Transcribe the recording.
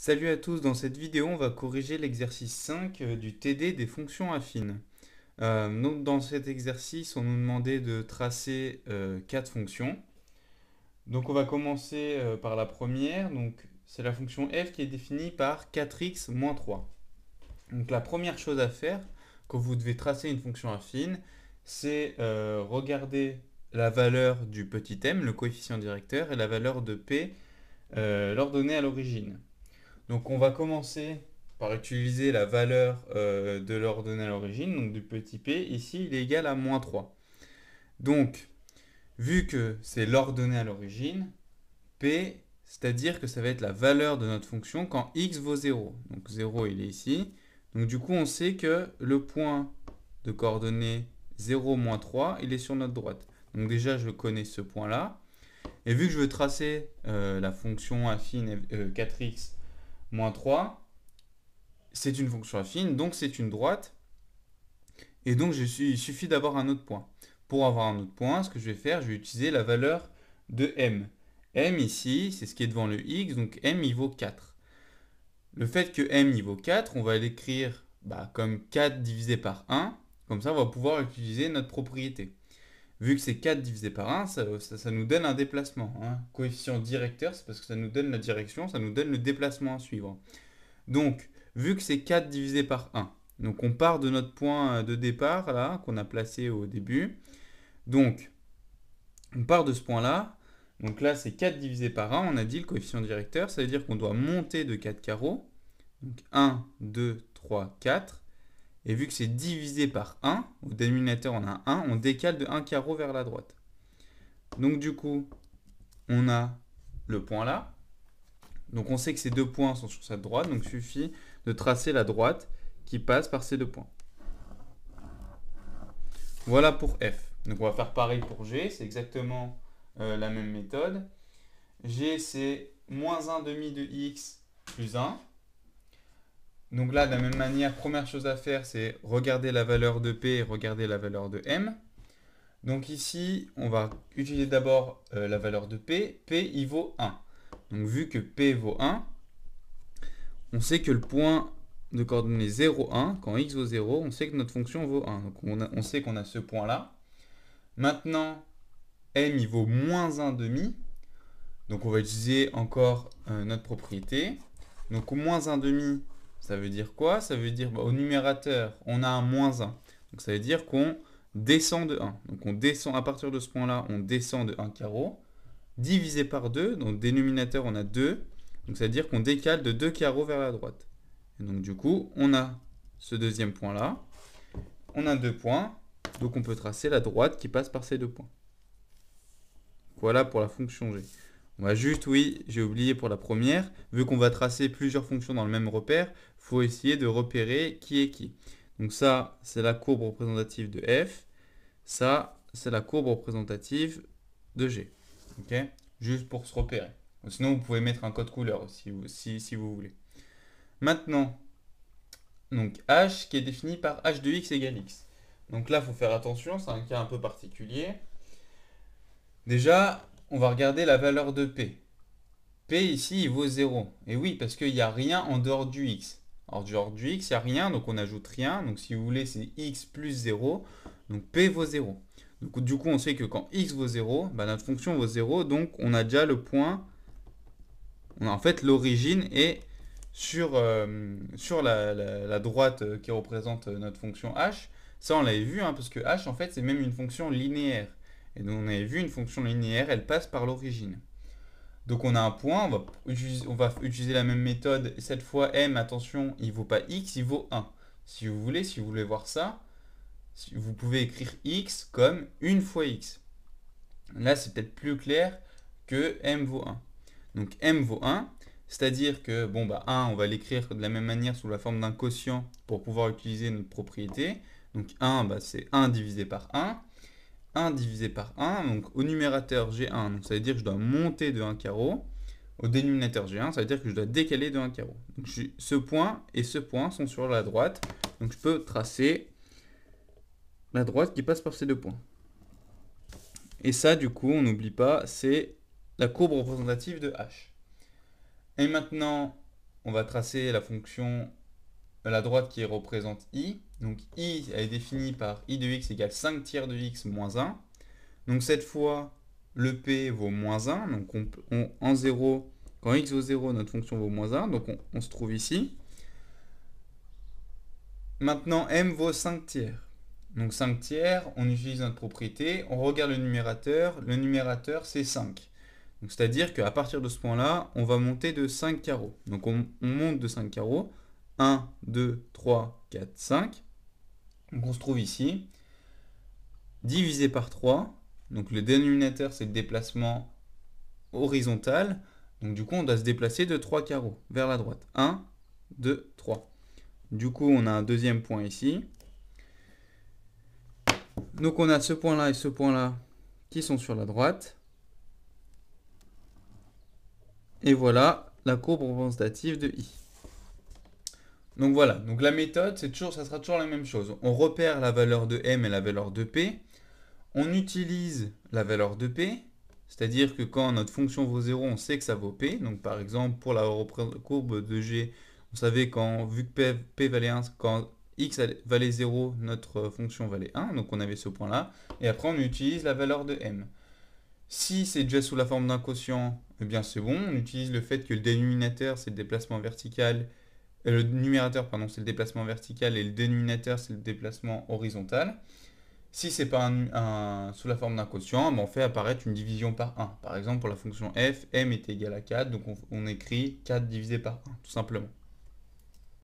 Salut à tous, dans cette vidéo on va corriger l'exercice 5 du TD des fonctions affines. Donc dans cet exercice on nous demandait de tracer 4 fonctions. Donc on va commencer par la première, donc c'est la fonction f qui est définie par 4x moins 3. Donc la première chose à faire quand vous devez tracer une fonction affine, c'est regarder la valeur du petit m, le coefficient directeur, et la valeur de p, l'ordonnée à l'origine. Donc on va commencer par utiliser la valeur de l'ordonnée à l'origine, donc du petit p. Ici, il est égal à moins 3. Donc, vu que c'est l'ordonnée à l'origine, p, c'est-à-dire que ça va être la valeur de notre fonction quand x vaut 0. Donc 0, il est ici. Donc du coup, on sait que le point de coordonnées 0, moins 3, il est sur notre droite. Donc déjà, je connais ce point-là. Et vu que je veux tracer la fonction affine 4x moins 3, c'est une fonction affine, donc c'est une droite. Et donc il suffit d'avoir un autre point. Pour avoir un autre point, ce que je vais faire, je vais utiliser la valeur de m. M ici, c'est ce qui est devant le x, donc m il vaut 4. Le fait que m il vaut 4, on va l'écrire comme 4 divisé par 1. Comme ça, on va pouvoir utiliser notre propriété. Vu que c'est 4 divisé par 1, ça nous donne un déplacement. Coefficient directeur, c'est parce que ça nous donne la direction, ça nous donne le déplacement à suivre. Donc, vu que c'est 4 divisé par 1, donc on part de notre point de départ, là, qu'on a placé au début. Donc, on part de ce point-là. Donc là, c'est 4 divisé par 1, on a dit le coefficient directeur, ça veut dire qu'on doit monter de 4 carreaux. Donc 1, 2, 3, 4. Et vu que c'est divisé par 1, au dénominateur on a 1, on décale de 1 carreau vers la droite. Donc du coup, on a le point là. Donc on sait que ces deux points sont sur cette droite, donc il suffit de tracer la droite qui passe par ces deux points. Voilà pour f. Donc on va faire pareil pour g, c'est exactement la même méthode. G c'est moins 1 demi de x plus 1. Donc là, de la même manière, première chose à faire, c'est regarder la valeur de p et regarder la valeur de m. Donc ici, on va utiliser d'abord la valeur de p. P, il vaut 1. Donc vu que p vaut 1, on sait que le point de coordonnées 0, 1, quand x vaut 0, on sait que notre fonction vaut 1. Donc on sait qu'on a ce point-là. Maintenant, m il vaut moins 1 demi. Donc on va utiliser encore notre propriété. Donc au moins 1 demi, ça veut dire quoi? Ça veut dire au numérateur, on a un moins 1. Donc ça veut dire qu'on descend de 1. Donc on descend à partir de ce point-là, on descend de 1 carreau. Divisé par 2, donc dénominateur on a 2. Donc ça veut dire qu'on décale de 2 carreaux vers la droite. Et donc du coup, on a ce deuxième point-là. On a deux points. Donc on peut tracer la droite qui passe par ces deux points. Voilà pour la fonction g. On va juste, oui, j'ai oublié pour la première, vu qu'on va tracer plusieurs fonctions dans le même repère, il faut essayer de repérer qui est qui. Donc ça, c'est la courbe représentative de f. Ça, c'est la courbe représentative de g. Ok? Juste pour se repérer. Sinon, vous pouvez mettre un code couleur si vous voulez. Maintenant, donc h qui est défini par h de x égale x. Donc là, il faut faire attention, c'est un cas un peu particulier. Déjà, on va regarder la valeur de p. P ici, il vaut 0. Et oui, parce qu'il n'y a rien en dehors du x. En dehors du x, il n'y a rien, donc on n'ajoute rien. Donc si vous voulez, c'est x plus 0. Donc P vaut 0. Donc du coup, on sait que quand x vaut 0, notre fonction vaut 0. Donc on a déjà le point. On a en fait l'origine est sur la droite qui représente notre fonction h. Ça, on l'avait vu, parce que h, en fait, c'est même une fonction linéaire. Et donc on avait vu une fonction linéaire, elle passe par l'origine. Donc on a un point, on va utiliser la même méthode. Cette fois, m, attention, il ne vaut pas x, il vaut 1. Si vous voulez voir ça, vous pouvez écrire x comme 1 fois x. Là, c'est peut-être plus clair que m vaut 1. Donc m vaut 1, c'est-à-dire que 1, on va l'écrire de la même manière sous la forme d'un quotient pour pouvoir utiliser notre propriété. Donc 1, c'est 1 divisé par 1. 1 divisé par 1, donc au numérateur j'ai 1, donc ça veut dire que je dois monter de 1 carreau. Au dénominateur j'ai 1, ça veut dire que je dois décaler de 1 carreau. Donc ce point et ce point sont sur la droite, donc je peux tracer la droite qui passe par ces deux points. Et ça, du coup, on n'oublie pas, c'est la courbe représentative de h. Et maintenant, on va tracer la fonction, la droite qui représente i. Donc i elle est définie par i de x égale 5 tiers de x moins 1. Donc cette fois, le p vaut moins 1. Donc en 0, quand x vaut 0, notre fonction vaut moins 1. Donc on se trouve ici. Maintenant, m vaut 5 tiers. Donc 5 tiers, on utilise notre propriété, on regarde le numérateur c'est 5. Donc c'est-à-dire qu'à partir de ce point-là, on va monter de 5 carreaux. Donc on monte de 5 carreaux, 1, 2, 3, 4, 5. Donc on se trouve ici, divisé par 3, donc le dénominateur c'est le déplacement horizontal, donc du coup on doit se déplacer de 3 carreaux vers la droite. 1, 2, 3. Du coup on a un deuxième point ici. Donc on a ce point-là et ce point-là qui sont sur la droite. Et voilà la courbe représentative de i. Donc voilà, donc la méthode, ça sera toujours la même chose. On repère la valeur de m et la valeur de p. On utilise la valeur de p, c'est-à-dire que quand notre fonction vaut 0, on sait que ça vaut p. Donc par exemple, pour la courbe de g, on savait quand, vu que p valait 1, quand x valait 0, notre fonction valait 1. Donc on avait ce point-là. Et après, on utilise la valeur de m. Si c'est déjà sous la forme d'un quotient, eh bien c'est bon. On utilise le fait que le dénominateur, c'est le déplacement vertical. Le numérateur, pardon, c'est le déplacement vertical et le dénominateur, c'est le déplacement horizontal. Si c'est pas sous la forme d'un quotient, on fait apparaître une division par 1. Par exemple, pour la fonction f, m est égal à 4, donc on écrit 4 divisé par 1, tout simplement.